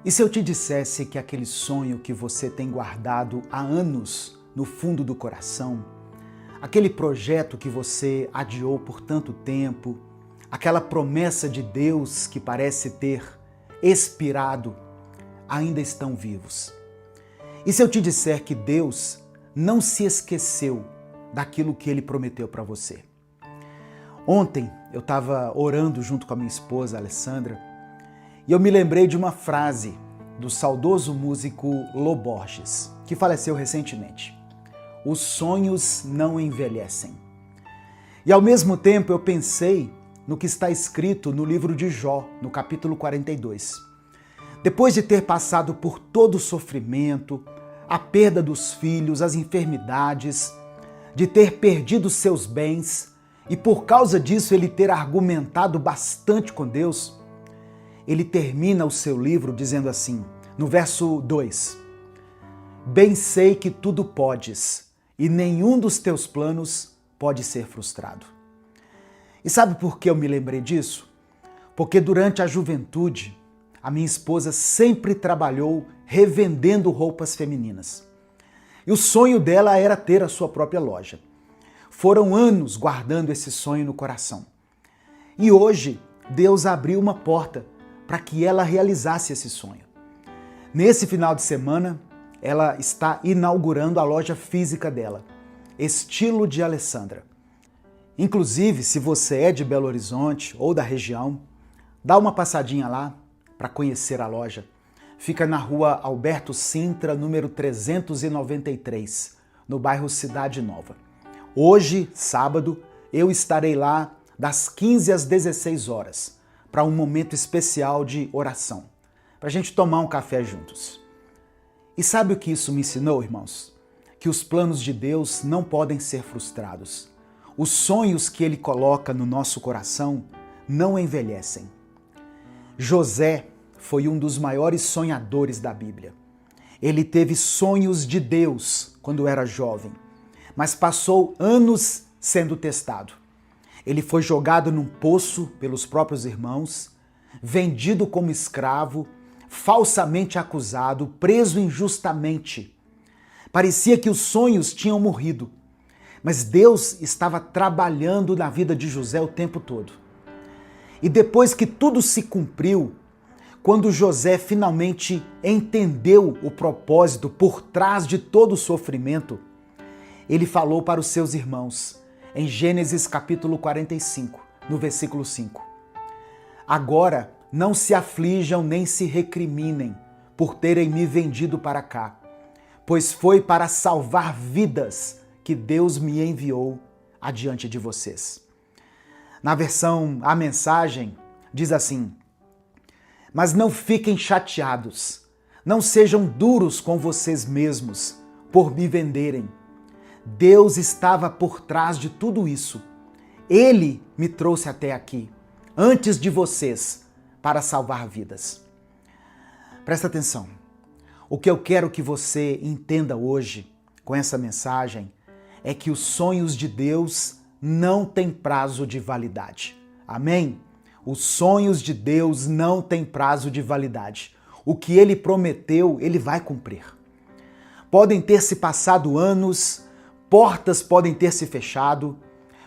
E se eu te dissesse que aquele sonho que você tem guardado há anos no fundo do coração, aquele projeto que você adiou por tanto tempo, aquela promessa de Deus que parece ter expirado, ainda estão vivos? E se eu te disser que Deus não se esqueceu daquilo que Ele prometeu para você? Ontem eu estava orando junto com a minha esposa, Alessandra, e eu me lembrei de uma frase do saudoso músico Lô Borges, que faleceu recentemente. Os sonhos não envelhecem. E ao mesmo tempo eu pensei no que está escrito no livro de Jó, no capítulo 42. Depois de ter passado por todo o sofrimento, a perda dos filhos, as enfermidades, de ter perdido seus bens, e por causa disso ele ter argumentado bastante com Deus, ele termina o seu livro dizendo assim, no verso 2: Bem sei que tudo podes, e nenhum dos teus planos pode ser frustrado. E sabe por que eu me lembrei disso? Porque durante a juventude, a minha esposa sempre trabalhou revendendo roupas femininas. E o sonho dela era ter a sua própria loja. Foram anos guardando esse sonho no coração. E hoje, Deus abriu uma porta para que ela realizasse esse sonho. Nesse final de semana, ela está inaugurando a loja física dela, Estilo de Alessandra. Inclusive, se você é de Belo Horizonte ou da região, dá uma passadinha lá para conhecer a loja. Fica na rua Alberto Sintra, número 393, no bairro Cidade Nova. Hoje, sábado, eu estarei lá das 15 às 16 horas, para um momento especial de oração, para a gente tomar um café juntos. E sabe o que isso me ensinou, irmãos? Que os planos de Deus não podem ser frustrados. Os sonhos que Ele coloca no nosso coração não envelhecem. José foi um dos maiores sonhadores da Bíblia. Ele teve sonhos de Deus quando era jovem, mas passou anos sendo testado. Ele foi jogado num poço pelos próprios irmãos, vendido como escravo, falsamente acusado, preso injustamente. Parecia que os sonhos tinham morrido, mas Deus estava trabalhando na vida de José o tempo todo. E depois que tudo se cumpriu, quando José finalmente entendeu o propósito por trás de todo o sofrimento, ele falou para os seus irmãos, em Gênesis capítulo 45, no versículo 5. Agora não se aflijam nem se recriminem por terem me vendido para cá, pois foi para salvar vidas que Deus me enviou adiante de vocês. Na versão A Mensagem, diz assim: Mas não fiquem chateados, não sejam duros com vocês mesmos por me venderem. Deus estava por trás de tudo isso. Ele me trouxe até aqui, antes de vocês, para salvar vidas. Presta atenção. O que eu quero que você entenda hoje, com essa mensagem, é que os sonhos de Deus não têm prazo de validade. Amém? Os sonhos de Deus não têm prazo de validade. O que Ele prometeu, Ele vai cumprir. Podem ter se passado anos, portas podem ter se fechado,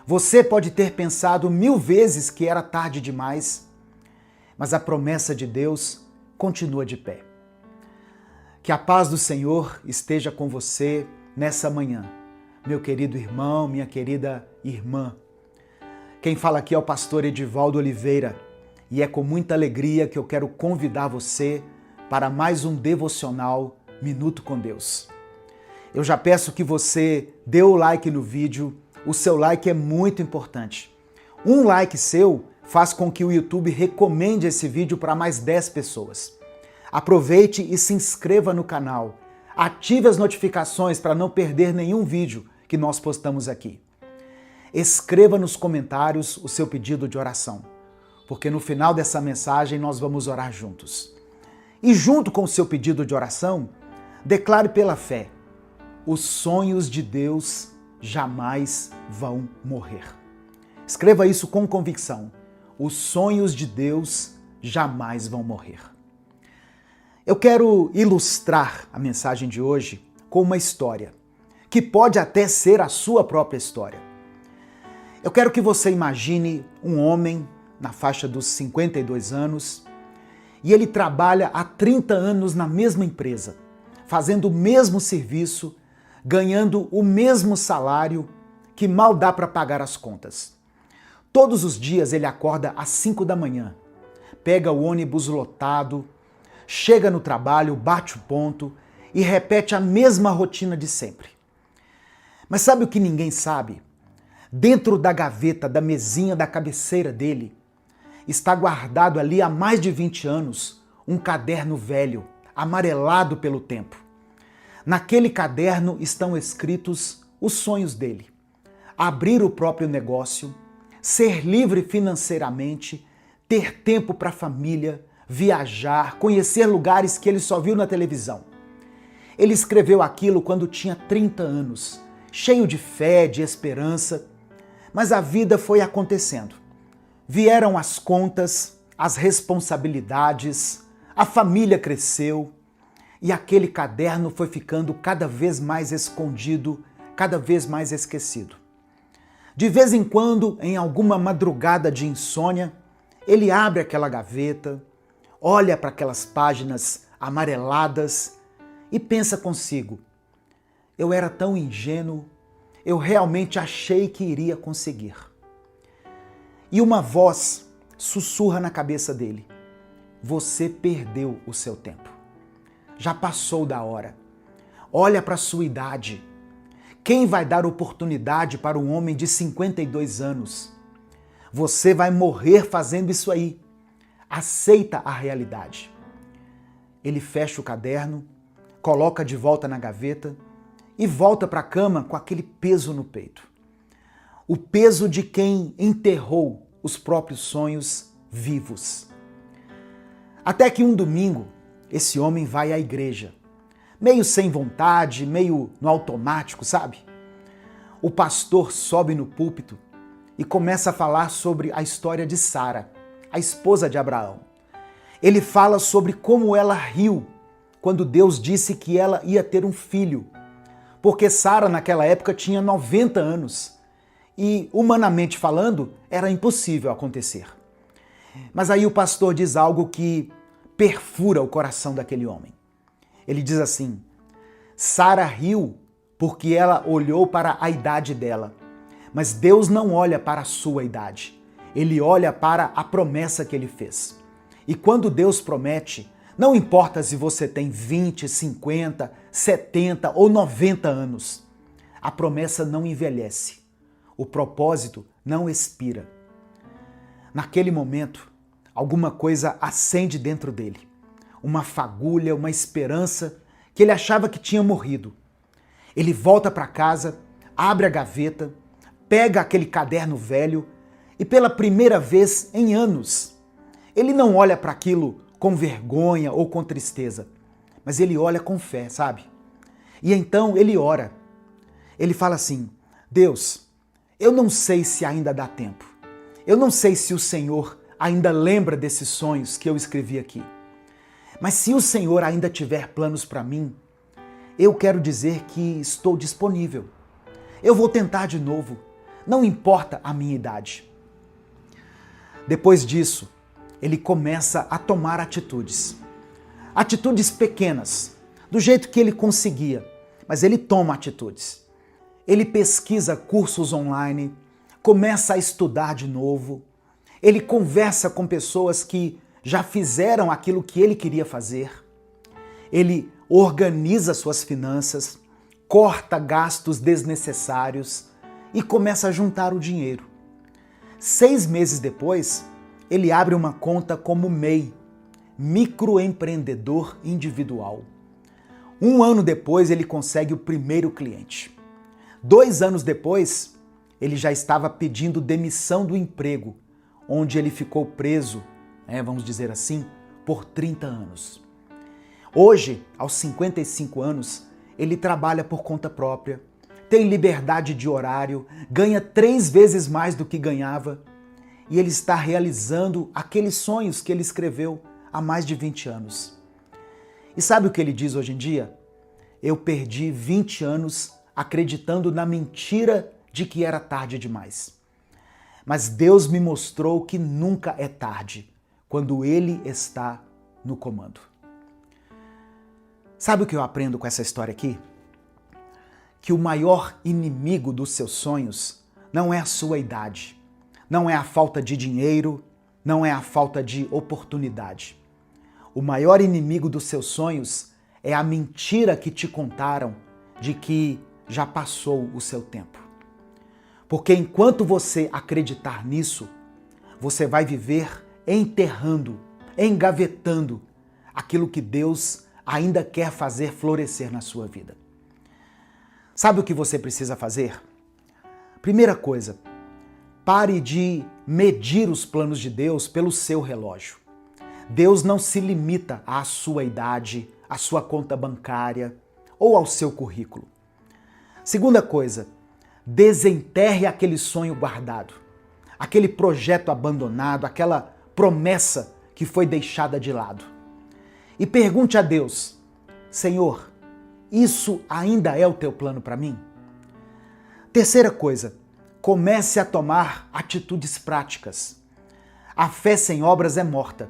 você pode ter pensado 1000 vezes que era tarde demais, mas a promessa de Deus continua de pé. Que a paz do Senhor esteja com você nessa manhã, meu querido irmão, minha querida irmã. Quem fala aqui é o pastor Edivaldo Oliveira e é com muita alegria que eu quero convidar você para mais um devocional Minuto com Deus. Eu já peço que você dê o like no vídeo, o seu like é muito importante. Um like seu faz com que o YouTube recomende esse vídeo para mais 10 pessoas. Aproveite e se inscreva no canal. Ative as notificações para não perder nenhum vídeo que nós postamos aqui. Escreva nos comentários o seu pedido de oração, porque no final dessa mensagem nós vamos orar juntos. E junto com o seu pedido de oração, declare pela fé: os sonhos de Deus jamais vão morrer. Escreva isso com convicção. Os sonhos de Deus jamais vão morrer. Eu quero ilustrar a mensagem de hoje com uma história, que pode até ser a sua própria história. Eu quero que você imagine um homem na faixa dos 52 anos e ele trabalha há 30 anos na mesma empresa, fazendo o mesmo serviço, ganhando o mesmo salário que mal dá para pagar as contas. Todos os dias ele acorda às 5 da manhã, pega o ônibus lotado, chega no trabalho, bate o ponto e repete a mesma rotina de sempre. Mas sabe o que ninguém sabe? Dentro da gaveta da mesinha da cabeceira dele, está guardado ali há mais de 20 anos um caderno velho, amarelado pelo tempo. Naquele caderno estão escritos os sonhos dele: abrir o próprio negócio, ser livre financeiramente, ter tempo para a família, viajar, conhecer lugares que ele só viu na televisão. Ele escreveu aquilo quando tinha 30 anos, cheio de fé, de esperança, mas a vida foi acontecendo. Vieram as contas, as responsabilidades, a família cresceu e aquele caderno foi ficando cada vez mais escondido, cada vez mais esquecido. De vez em quando, em alguma madrugada de insônia, ele abre aquela gaveta, olha para aquelas páginas amareladas e pensa consigo: eu era tão ingênuo, eu realmente achei que iria conseguir. E uma voz sussurra na cabeça dele: você perdeu o seu tempo. Já passou da hora. Olha para a sua idade. Quem vai dar oportunidade para um homem de 52 anos? Você vai morrer fazendo isso aí. Aceita a realidade. Ele fecha o caderno, coloca de volta na gaveta e volta para a cama com aquele peso no peito. O peso de quem enterrou os próprios sonhos vivos. Até que um domingo, esse homem vai à igreja, meio sem vontade, meio no automático, sabe? O pastor sobe no púlpito e começa a falar sobre a história de Sara, a esposa de Abraão. Ele fala sobre como ela riu quando Deus disse que ela ia ter um filho, porque Sara naquela época tinha 90 anos e, humanamente falando, era impossível acontecer. Mas aí o pastor diz algo que perfura o coração daquele homem. Ele diz assim: Sara riu porque ela olhou para a idade dela, mas Deus não olha para a sua idade. Ele olha para a promessa que ele fez. E quando Deus promete, não importa se você tem 20, 50, 70 ou 90 anos, a promessa não envelhece. O propósito não expira. Naquele momento, alguma coisa acende dentro dele. Uma fagulha, uma esperança que ele achava que tinha morrido. Ele volta para casa, abre a gaveta, pega aquele caderno velho e pela primeira vez em anos, ele não olha para aquilo com vergonha ou com tristeza, mas ele olha com fé, sabe? E então ele ora. Ele fala assim: Deus, eu não sei se ainda dá tempo. Eu não sei se o Senhor ainda lembra desses sonhos que eu escrevi aqui. Mas se o Senhor ainda tiver planos para mim, eu quero dizer que estou disponível. Eu vou tentar de novo, não importa a minha idade. Depois disso, ele começa a tomar atitudes. Atitudes pequenas, do jeito que ele conseguia, mas ele toma atitudes. Ele pesquisa cursos online, começa a estudar de novo, ele conversa com pessoas que já fizeram aquilo que ele queria fazer, ele organiza suas finanças, corta gastos desnecessários e começa a juntar o dinheiro. 6 meses depois, ele abre uma conta como MEI, microempreendedor individual. 1 ano depois, ele consegue o primeiro cliente. 2 anos depois, ele já estava pedindo demissão do emprego, onde ele ficou preso, vamos dizer assim, por 30 anos. Hoje, aos 55 anos, ele trabalha por conta própria, tem liberdade de horário, ganha 3 vezes mais do que ganhava e ele está realizando aqueles sonhos que ele escreveu há mais de 20 anos. E sabe o que ele diz hoje em dia? Eu perdi 20 anos acreditando na mentira de que era tarde demais. Mas Deus me mostrou que nunca é tarde, quando Ele está no comando. Sabe o que eu aprendo com essa história aqui? Que o maior inimigo dos seus sonhos não é a sua idade, não é a falta de dinheiro, não é a falta de oportunidade. O maior inimigo dos seus sonhos é a mentira que te contaram de que já passou o seu tempo. Porque enquanto você acreditar nisso, você vai viver enterrando, engavetando aquilo que Deus ainda quer fazer florescer na sua vida. Sabe o que você precisa fazer? Primeira coisa, pare de medir os planos de Deus pelo seu relógio. Deus não se limita à sua idade, à sua conta bancária ou ao seu currículo. Segunda coisa, desenterre aquele sonho guardado, aquele projeto abandonado, aquela promessa que foi deixada de lado. E pergunte a Deus: Senhor, isso ainda é o teu plano para mim? Terceira coisa, comece a tomar atitudes práticas. A fé sem obras é morta.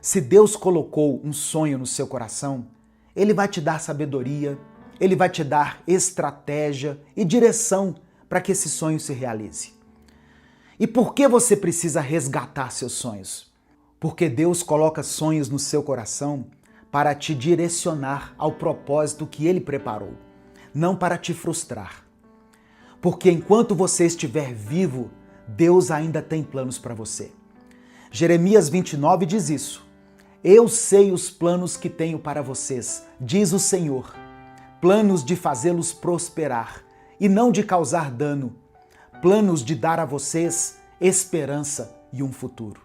Se Deus colocou um sonho no seu coração, Ele vai te dar sabedoria, Ele vai te dar estratégia e direção para que esse sonho se realize. E por que você precisa resgatar seus sonhos? Porque Deus coloca sonhos no seu coração para te direcionar ao propósito que Ele preparou, não para te frustrar. Porque enquanto você estiver vivo, Deus ainda tem planos para você. Jeremias 29 diz isso. Eu sei os planos que tenho para vocês, diz o Senhor, planos de fazê-los prosperar e não de causar dano, planos de dar a vocês esperança e um futuro.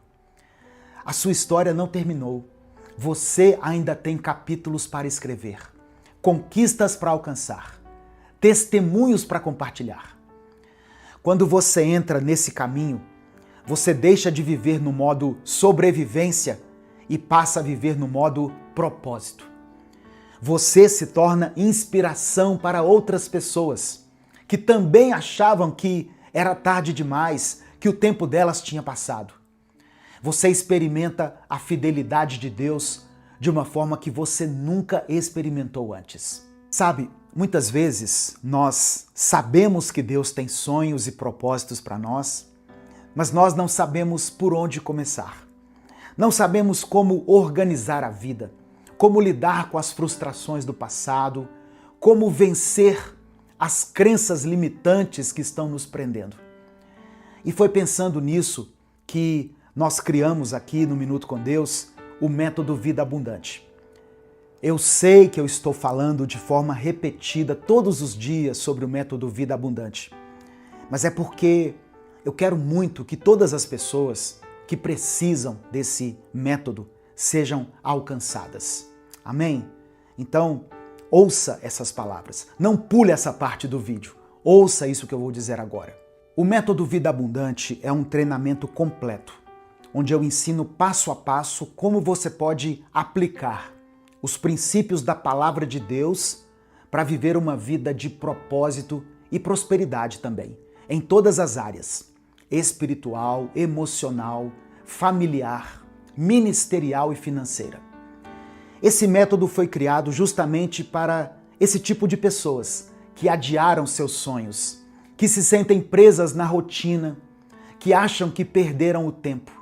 A sua história não terminou. Você ainda tem capítulos para escrever, conquistas para alcançar, testemunhos para compartilhar. Quando você entra nesse caminho, você deixa de viver no modo sobrevivência e passa a viver no modo propósito. Você se torna inspiração para outras pessoas que também achavam que era tarde demais, que o tempo delas tinha passado. Você experimenta a fidelidade de Deus de uma forma que você nunca experimentou antes. Sabe, muitas vezes nós sabemos que Deus tem sonhos e propósitos para nós, mas nós não sabemos por onde começar. Não sabemos como organizar a vida, como lidar com as frustrações do passado, como vencer as crenças limitantes que estão nos prendendo. E foi pensando nisso que nós criamos aqui no Minuto com Deus o método Vida Abundante. Eu sei que eu estou falando de forma repetida todos os dias sobre o método Vida Abundante, mas é porque eu quero muito que todas as pessoas que precisam desse método sejam alcançadas. Amém? Então, ouça essas palavras. Não pule essa parte do vídeo. Ouça isso que eu vou dizer agora. O método Vida Abundante é um treinamento completo, onde eu ensino passo a passo como você pode aplicar os princípios da palavra de Deus para viver uma vida de propósito e prosperidade também, em todas as áreas: espiritual, emocional, familiar, ministerial e financeira. Esse método foi criado justamente para esse tipo de pessoas que adiaram seus sonhos, que se sentem presas na rotina, que acham que perderam o tempo.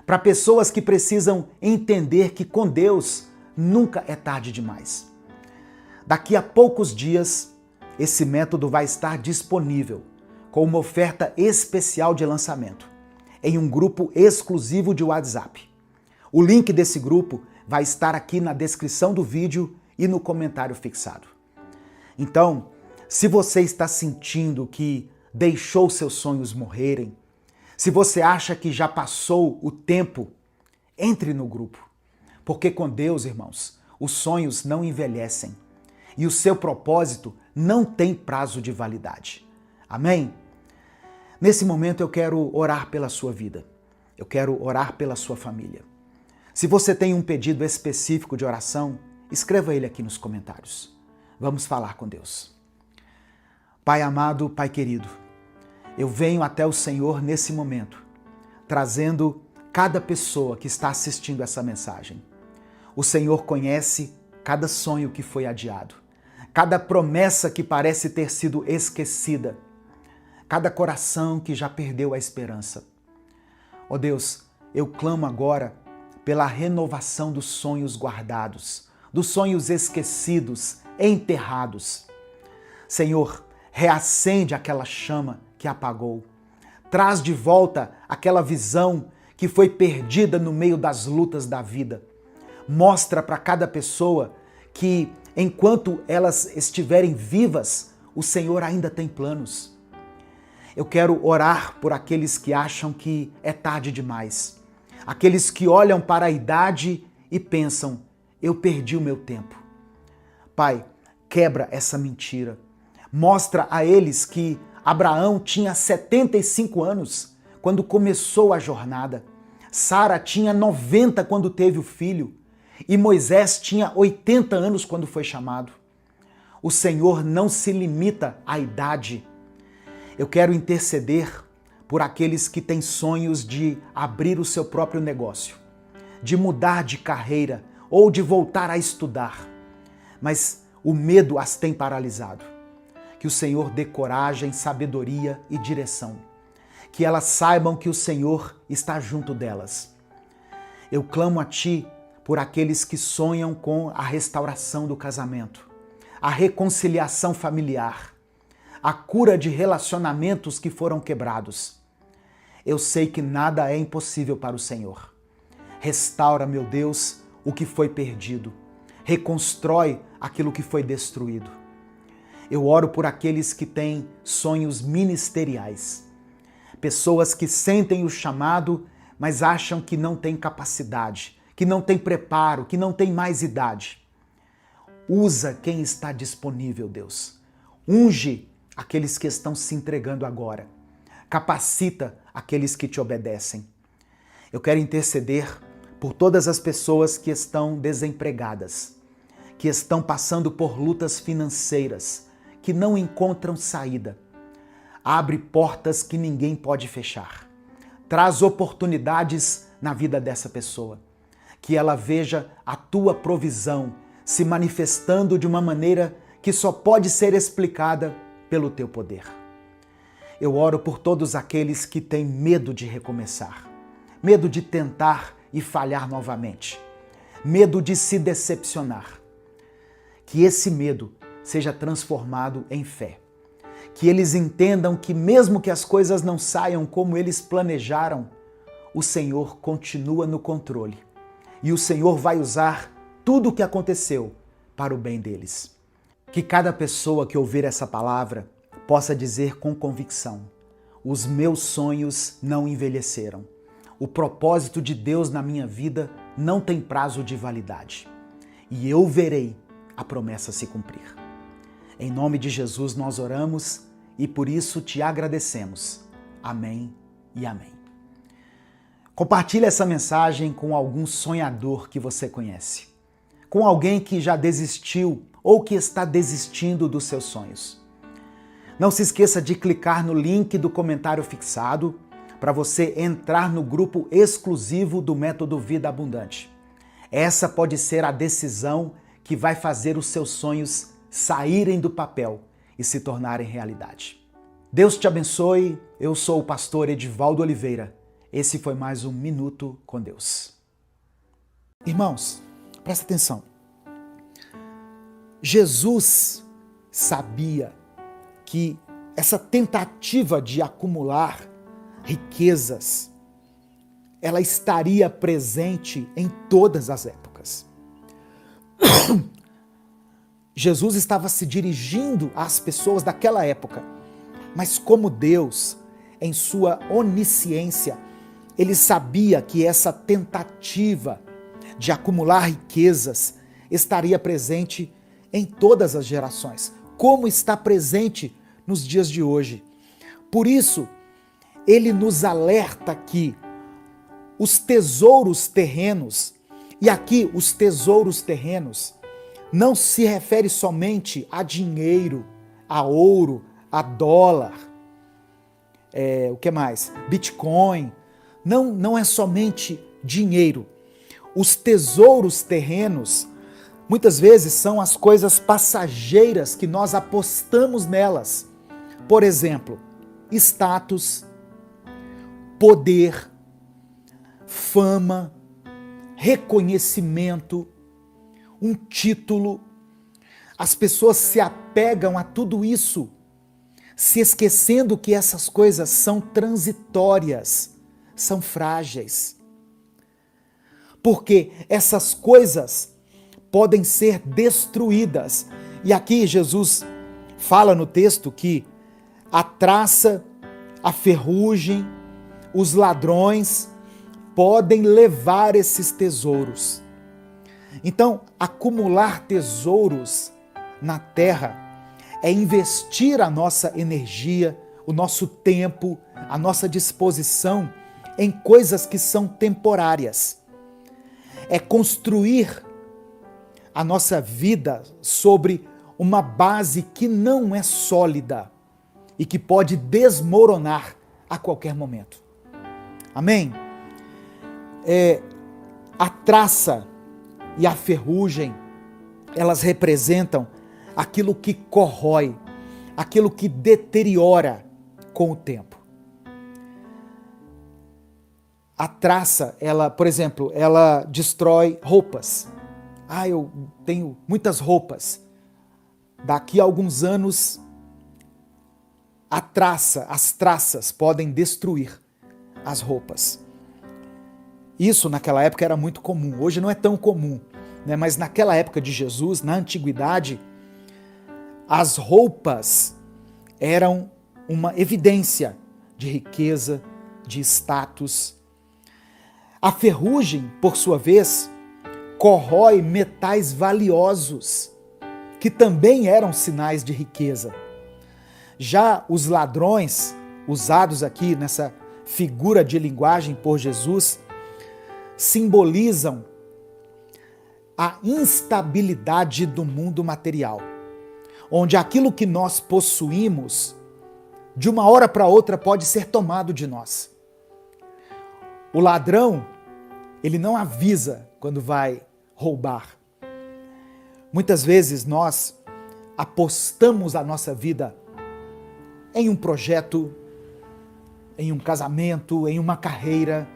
Para pessoas que precisam entender que com Deus nunca é tarde demais. Daqui a poucos dias, esse método vai estar disponível com uma oferta especial de lançamento em um grupo exclusivo de WhatsApp. O link desse grupo vai estar aqui na descrição do vídeo e no comentário fixado. Então, se você está sentindo que deixou seus sonhos morrerem, se você acha que já passou o tempo, entre no grupo. Porque com Deus, irmãos, os sonhos não envelhecem e o seu propósito não tem prazo de validade. Amém? Nesse momento eu quero orar pela sua vida. Eu quero orar pela sua família. Se você tem um pedido específico de oração, escreva ele aqui nos comentários. Vamos falar com Deus. Pai amado, Pai querido, eu venho até o Senhor nesse momento, trazendo cada pessoa que está assistindo essa mensagem. O Senhor conhece cada sonho que foi adiado, cada promessa que parece ter sido esquecida, cada coração que já perdeu a esperança. Ó Deus, eu clamo agora pela renovação dos sonhos guardados, dos sonhos esquecidos, enterrados. Senhor, reacende aquela chama que apagou. Traz de volta aquela visão que foi perdida no meio das lutas da vida. Mostra para cada pessoa que, enquanto elas estiverem vivas, o Senhor ainda tem planos. Eu quero orar por aqueles que acham que é tarde demais. Aqueles que olham para a idade e pensam, eu perdi o meu tempo. Pai, quebra essa mentira. Mostra a eles que Abraão tinha 75 anos quando começou a jornada. Sara tinha 90 quando teve o filho. E Moisés tinha 80 anos quando foi chamado. O Senhor não se limita à idade. Eu quero interceder por aqueles que têm sonhos de abrir o seu próprio negócio, de mudar de carreira ou de voltar a estudar, mas o medo as tem paralisado. Que o Senhor dê coragem, sabedoria e direção. Que elas saibam que o Senhor está junto delas. Eu clamo a Ti por aqueles que sonham com a restauração do casamento, a reconciliação familiar, a cura de relacionamentos que foram quebrados. Eu sei que nada é impossível para o Senhor. Restaura, meu Deus, o que foi perdido. Reconstrói aquilo que foi destruído. Eu oro por aqueles que têm sonhos ministeriais. Pessoas que sentem o chamado, mas acham que não têm capacidade, que não têm preparo, que não têm mais idade. Usa quem está disponível, Deus. Unge aqueles que estão se entregando agora. Capacita aqueles que te obedecem. Eu quero interceder por todas as pessoas que estão desempregadas, que estão passando por lutas financeiras, que não encontram saída. Abre portas que ninguém pode fechar. Traz oportunidades na vida dessa pessoa. Que ela veja a tua provisão se manifestando de uma maneira que só pode ser explicada pelo teu poder. Eu oro por todos aqueles que têm medo de recomeçar, medo de tentar e falhar novamente, medo de se decepcionar. Que esse medo seja transformado em fé. Que eles entendam que mesmo que as coisas não saiam como eles planejaram, o Senhor continua no controle. E o Senhor vai usar tudo o que aconteceu para o bem deles. Que cada pessoa que ouvir essa palavra possa dizer com convicção: os meus sonhos não envelheceram. O propósito de Deus na minha vida não tem prazo de validade. E eu verei a promessa se cumprir. Em nome de Jesus nós oramos e por isso te agradecemos. Amém e amém. Compartilhe essa mensagem com algum sonhador que você conhece, com alguém que já desistiu ou que está desistindo dos seus sonhos. Não se esqueça de clicar no link do comentário fixado para você entrar no grupo exclusivo do Método Vida Abundante. Essa pode ser a decisão que vai fazer os seus sonhos saírem do papel e se tornarem realidade. Deus te abençoe. Eu sou o pastor Edivaldo Oliveira. Esse foi mais um Minuto com Deus. Irmãos, presta atenção. Jesus sabia que essa tentativa de acumular riquezas, ela estaria presente em todas as épocas. Jesus estava se dirigindo às pessoas daquela época, mas como Deus, em sua onisciência, ele sabia que essa tentativa de acumular riquezas estaria presente em todas as gerações, como está presente nos dias de hoje. Por isso, ele nos alerta que os tesouros terrenos, e aqui os tesouros terrenos, não se refere somente a dinheiro, a ouro, a dólar, o que mais? Bitcoin. Não é somente dinheiro. Os tesouros terrenos, muitas vezes, são as coisas passageiras que nós apostamos nelas. Por exemplo, status, poder, fama, reconhecimento, um título. As pessoas se apegam a tudo isso, se esquecendo que essas coisas são transitórias, são frágeis. Porque essas coisas podem ser destruídas. E aqui Jesus fala no texto que a traça, a ferrugem, os ladrões podem levar esses tesouros. Então, acumular tesouros na terra é investir a nossa energia, o nosso tempo, a nossa disposição em coisas que são temporárias. É construir a nossa vida sobre uma base que não é sólida e que pode desmoronar a qualquer momento. Amém? A traça e a ferrugem, elas representam aquilo que corrói, aquilo que deteriora com o tempo. A traça, por exemplo, ela destrói roupas. Eu tenho muitas roupas. Daqui a alguns anos, as traças podem destruir as roupas. Isso naquela época era muito comum, hoje não é tão comum, né? Mas naquela época de Jesus, na antiguidade, as roupas eram uma evidência de riqueza, de status. A ferrugem, por sua vez, corrói metais valiosos, que também eram sinais de riqueza. Já os ladrões, usados aqui nessa figura de linguagem por Jesus, simbolizam a instabilidade do mundo material, onde aquilo que nós possuímos, de uma hora para outra, pode ser tomado de nós. O ladrão, ele não avisa quando vai roubar. Muitas vezes nós apostamos a nossa vida em um projeto, em um casamento, em uma carreira,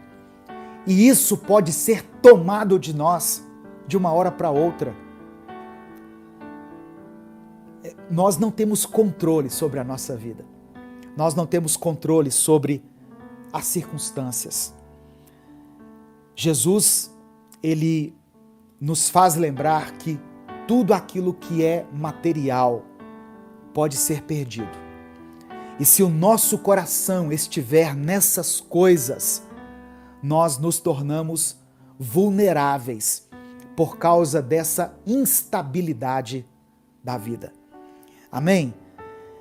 e isso pode ser tomado de nós de uma hora para outra. Nós não temos controle sobre a nossa vida. Nós não temos controle sobre as circunstâncias. Jesus, ele nos faz lembrar que tudo aquilo que é material pode ser perdido. E se o nosso coração estiver nessas coisas, nós nos tornamos vulneráveis por causa dessa instabilidade da vida. Amém?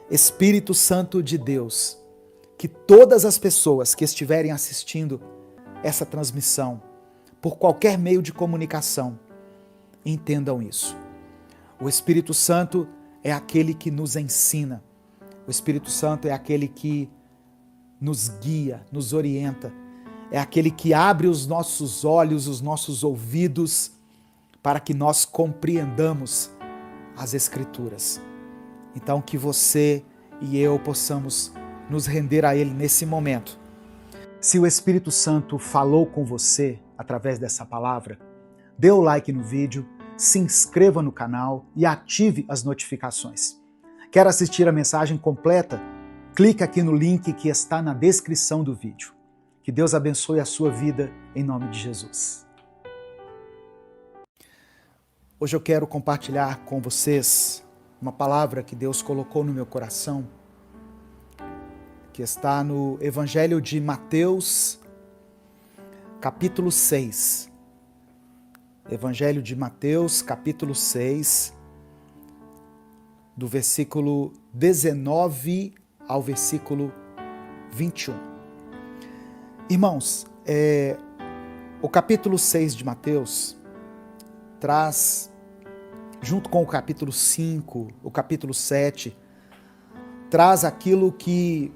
Espírito Santo de Deus, que todas as pessoas que estiverem assistindo essa transmissão, por qualquer meio de comunicação, entendam isso. O Espírito Santo é aquele que nos ensina. O Espírito Santo é aquele que nos guia, nos orienta. É aquele que abre os nossos olhos, os nossos ouvidos, para que nós compreendamos as Escrituras. Então, que você e eu possamos nos render a Ele nesse momento. Se o Espírito Santo falou com você através dessa palavra, dê o like no vídeo, se inscreva no canal e ative as notificações. Quer assistir a mensagem completa? Clique aqui no link que está na descrição do vídeo. Que Deus abençoe a sua vida em nome de Jesus. Hoje eu quero compartilhar com vocês uma palavra que Deus colocou no meu coração, que está no Evangelho de Mateus, capítulo 6. Evangelho de Mateus, capítulo 6, do versículo 19 ao versículo 21. Irmãos, o capítulo 6 de Mateus traz junto com o capítulo 5, o capítulo 7, traz aquilo que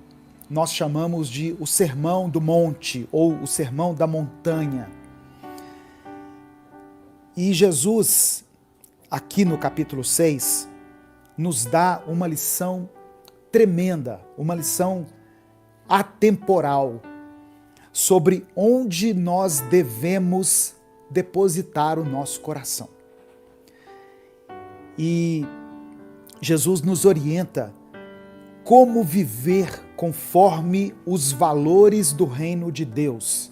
nós chamamos de o Sermão do Monte ou o Sermão da Montanha. E Jesus, aqui no capítulo 6, nos dá uma lição tremenda, uma lição atemporal sobre onde nós devemos depositar o nosso coração. E Jesus nos orienta como viver conforme os valores do reino de Deus.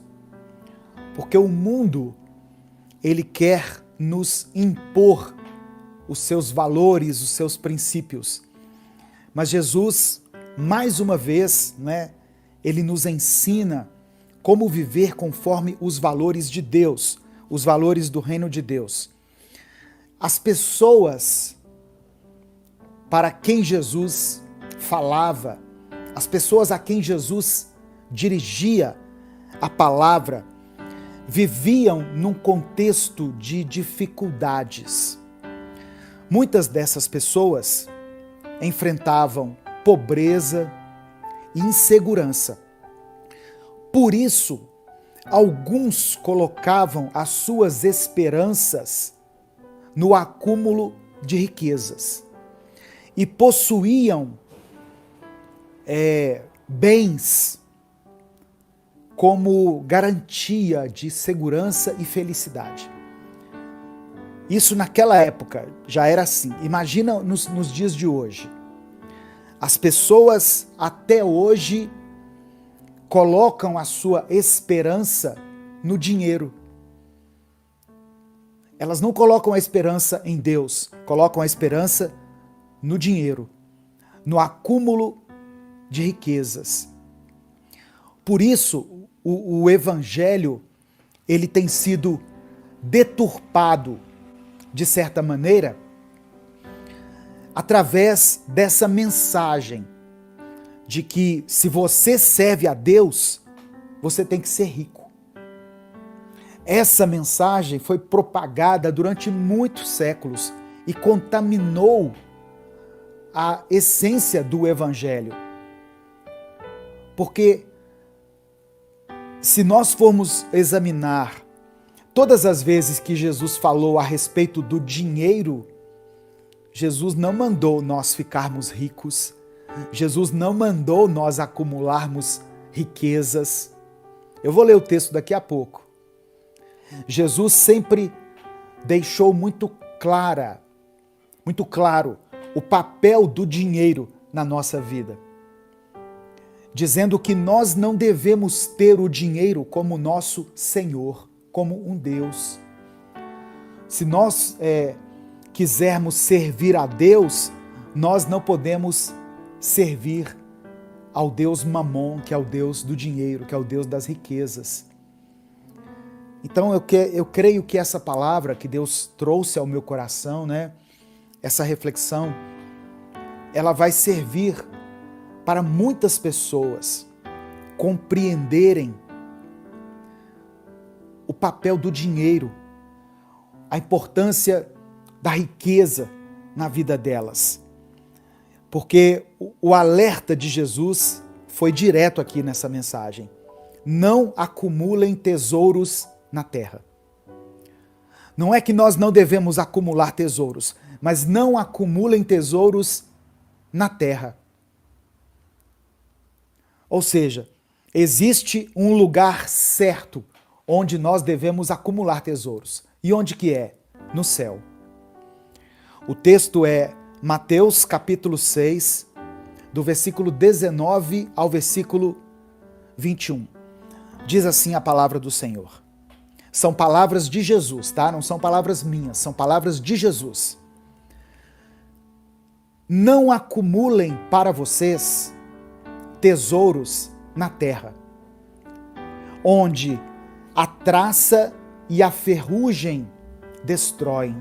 Porque o mundo, ele quer nos impor os seus valores, os seus princípios. Mas Jesus, mais uma vez, ele nos ensina como viver conforme os valores de Deus, os valores do reino de Deus. As pessoas para quem Jesus falava, as pessoas a quem Jesus dirigia a palavra, viviam num contexto de dificuldades. Muitas dessas pessoas enfrentavam pobreza e insegurança. Por isso, alguns colocavam as suas esperanças no acúmulo de riquezas e possuíam bens como garantia de segurança e felicidade. Isso naquela época já era assim. Imagina nos dias de hoje. As pessoas até hoje colocam a sua esperança no dinheiro. Elas não colocam a esperança em Deus, colocam a esperança no dinheiro, no acúmulo de riquezas. Por isso, o evangelho, ele tem sido deturpado, de certa maneira, através dessa mensagem de que se você serve a Deus, você tem que ser rico. Essa mensagem foi propagada durante muitos séculos e contaminou a essência do evangelho. Porque se nós formos examinar todas as vezes que Jesus falou a respeito do dinheiro, Jesus não mandou nós ficarmos ricos, Jesus não mandou nós acumularmos riquezas. Eu vou ler o texto daqui a pouco. Jesus sempre deixou muito claro o papel do dinheiro na nossa vida, dizendo que nós não devemos ter o dinheiro como nosso Senhor, como um Deus. Se nós quisermos servir a Deus, nós não podemos servir ao Deus Mamon, que é o Deus do dinheiro, que é o Deus das riquezas. Então eu creio que essa palavra que Deus trouxe ao meu coração, essa reflexão, ela vai servir para muitas pessoas compreenderem o papel do dinheiro, a importância da riqueza na vida delas. Porque o alerta de Jesus foi direto aqui nessa mensagem. Não acumulem tesouros na terra. Não é que nós não devemos acumular tesouros, mas não acumulem tesouros na terra. Ou seja, existe um lugar certo onde nós devemos acumular tesouros. E onde que é? No céu. O texto é Mateus capítulo 6, do versículo 19 ao versículo 21. Diz assim a palavra do Senhor. São palavras de Jesus, tá? Não são palavras minhas, são palavras de Jesus. Não acumulem para vocês tesouros na terra, onde a traça e a ferrugem destroem,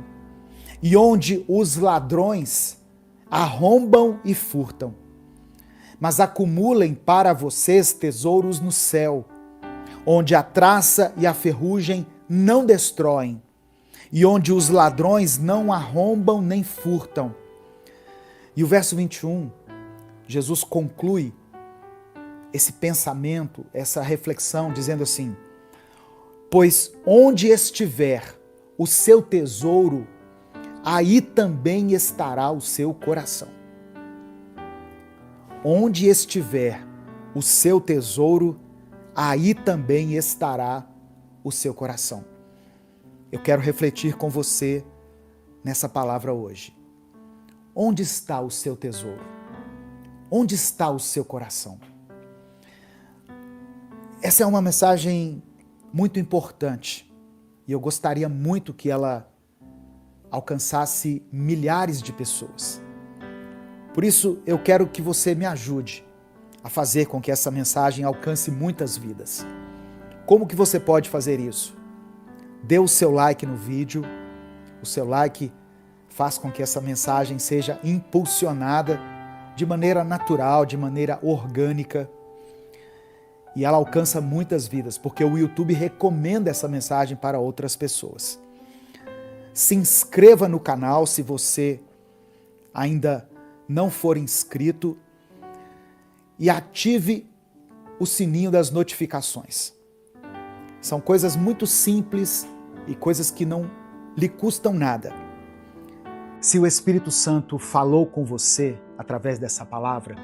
e onde os ladrões arrombam e furtam. Mas acumulem para vocês tesouros no céu, onde a traça e a ferrugem não destroem, e onde os ladrões não arrombam nem furtam. E o verso 21, Jesus conclui esse pensamento, essa reflexão, dizendo assim: pois onde estiver o seu tesouro, aí também estará o seu coração. Onde estiver o seu tesouro, aí também estará o seu coração. Eu quero refletir com você nessa palavra hoje. Onde está o seu tesouro? Onde está o seu coração? Essa é uma mensagem muito importante e eu gostaria muito que ela alcançasse milhares de pessoas. Por isso, eu quero que você me ajude a fazer com que essa mensagem alcance muitas vidas. Como que você pode fazer isso? Dê o seu like no vídeo. O seu like faz com que essa mensagem seja impulsionada de maneira natural, de maneira orgânica. E ela alcança muitas vidas, porque o YouTube recomenda essa mensagem para outras pessoas. Se inscreva no canal se você ainda não for inscrito e ative o sininho das notificações. São coisas muito simples e coisas que não lhe custam nada. Se o Espírito Santo falou com você através dessa palavra,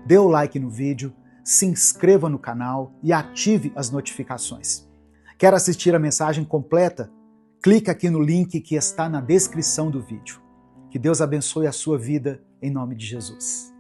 dê o like no vídeo, se inscreva no canal e ative as notificações. Quer assistir a mensagem completa? Clique aqui no link que está na descrição do vídeo. Que Deus abençoe a sua vida em nome de Jesus.